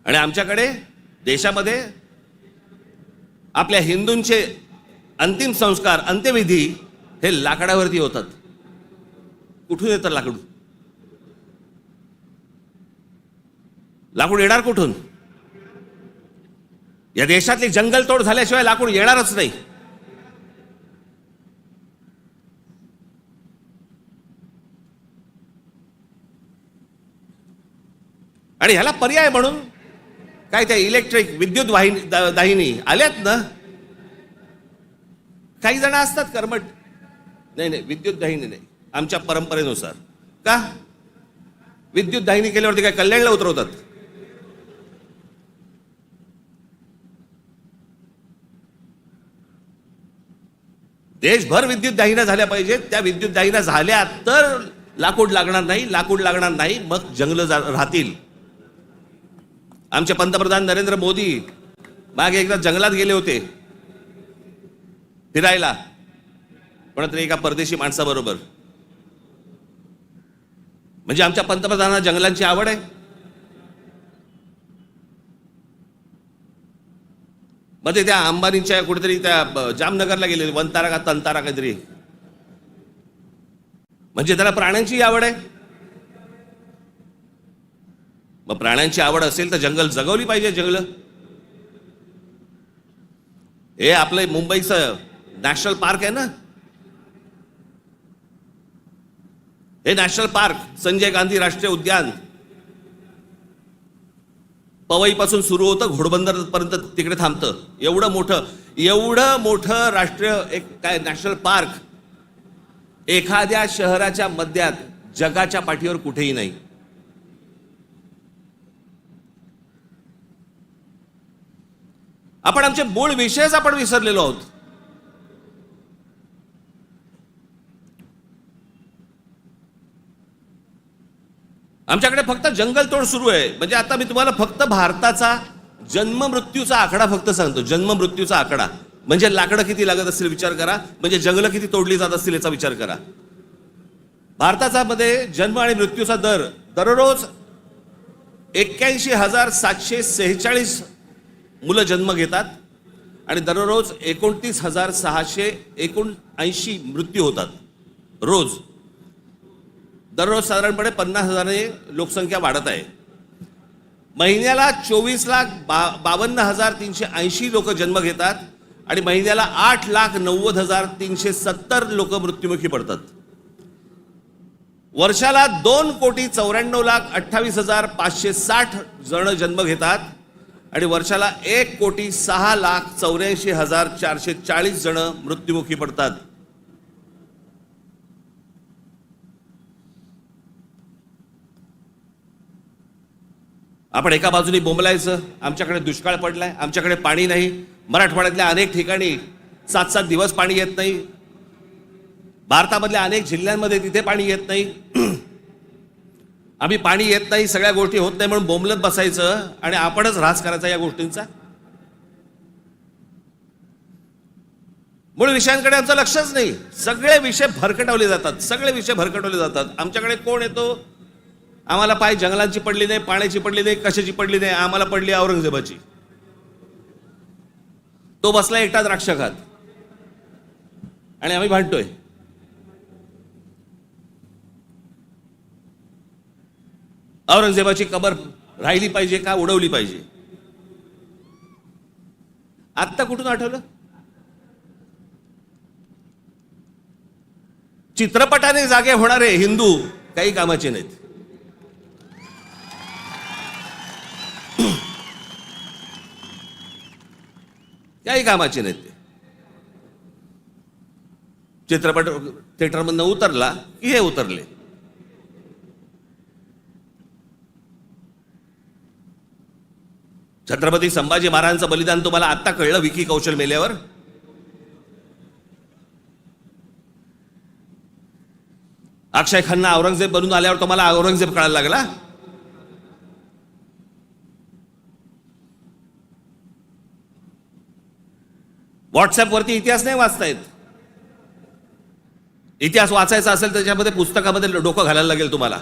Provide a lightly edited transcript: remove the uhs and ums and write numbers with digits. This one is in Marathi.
आणि आमच्याकडे देशामध्ये आपल्या हिंदूंचे अंतिम संस्कार अंत्यविधी हे लाकडावरती होतात. कुठून येतं लाकूड? लाकूड येणार कुठून? या देशातली जंगलतोड झाल्याशिवाय लाकूड येणारच नाही. आणि ह्याला पर्याय म्हणून काय त्या इलेक्ट्रिक विद्युत दाहिनी आल्यात ना. काही जण असतात कर्मठ, नाही नाही विद्युत दाहिनी नाही, आमच्या परंपरेनुसार. का विद्युत दाहिनी केल्यावरती काय कल्याणला उतरवतात? देशभर विद्युत दाहिन्या झाल्या पाहिजेत. त्या विद्युत दाहिन्या झाल्या तर लाकूड लागणार नाही, लाकूड लागणार नाही मग जंगल राहतील. आमचे पंतप्रधान नरेंद्र मोदी मागे एकदा जंगलात गेले होते फिरायला, कोणतरी एका परदेशी माणसाबरोबर. म्हणजे आमच्या पंतप्रधानांना जंगलांची आवड आहे. मध्ये त्या अंबानींच्या कुठेतरी त्या जामनगरला गेले, वनतारा का तनतारा काहीतरी. म्हणजे त्याला प्राण्यांची आवड आहे. मग प्राण्यांची आवड असेल तर जंगल जगवली पाहिजे. जंगल हे आपलं मुंबईचं नॅशनल पार्क आहे ना, हे नॅशनल पार्क संजय गांधी राष्ट्रीय उद्यान पवईपासून सुरू होतं, घोडबंदर पर्यंत तिकडे थांबतं. एवढं मोठं राष्ट्रीय एक काय नॅशनल पार्क एखाद्या शहराच्या मध्यात जगाच्या पाठीवर कुठेही नाही. आपण आमचे मूळ विषयच आपण विसरलेलो आहोत. आमच्याकडे फक्त जंगलतोड सुरू आहे. म्हणजे आता मी तुम्हाला फक्त भारताचा जन्म मृत्यूचा आकडा फक्त सांगतो. जन्म मृत्यूचा आकडा म्हणजे लाकडं किती लागत असतील विचार करा, म्हणजे जंगलं किती तोडली जात असतील याचा विचार करा. भारताचा मध्ये जन्म आणि मृत्यूचा दर दररोज 81,746 मुलं जन्म घेतात आणि दररोज 29,679 मृत्यू होतात. दररोज साधारणपणे 50,000 लोकसंख्या वाढत आहे. महिन्याला 24,52,380 लोक जन्म घेतात आणि महिन्याला 8,90,370 लोक मृत्युमुखी पडतात. वर्षाला 2,94,28,560 जण जन्म घेतात आणि वर्षाला 1,06,84,440 जण मृत्युमुखी पडतात. आपण एका बाजूने बोंबलायचं, आमच्याकडे दुष्काळ पडलाय, आमच्याकडे पाणी नाही. मराठवाड्यातल्या अनेक ठिकाणी 7-7 दिवस पाणी येत नाही. भारतामधल्या अनेक जिल्ह्यांमध्ये तिथे पाणी येत नाही. आम्ही पाणी येत नाही, सगळ्या गोष्टी होत नाही म्हणून बोंबलत बसायचं आणि आपणच ऱ्हास करायचा या गोष्टींचा. मूळ विषयांकडे आमचं लक्षच नाही. सगळे विषय भरकटवले जातात. आमच्याकडे कोण येतो? आम्हाला पाय जंगलांची पडली नाही, पाण्याची पडली नाही, कशाची पडली नाही, आम्हाला पडली औरंगजेबाची. तो बसला एकटा द्राक्ष खात आणि आम्ही भांडतोय. औरंगजेबाची कबर राहिली पाहिजे का उडवली पाहिजे? आत्ता कुठून आठवलं? चित्रपटाने जागे होणारे हिंदू काही कामाचे नाहीत. काही कामाचे नाहीत ते. चित्रपट थिएटरमधनं उतरला की हे उतरले. छत्रपती संभाजी महाराजांचं बलिदान तुम्हाला आत्ता कळलं विकी कौशल मेल्यावर? अक्षय खन्ना औरंगजेब बनून आल्यावर तुम्हाला औरंगजेब कळायला लागला? व्हॉट्सअप वरती इतिहास नाही वाचतायत. इतिहास वाचायचा असेल त्याच्यामध्ये पुस्तकामध्ये डोकं घालायला लागेल तुम्हाला.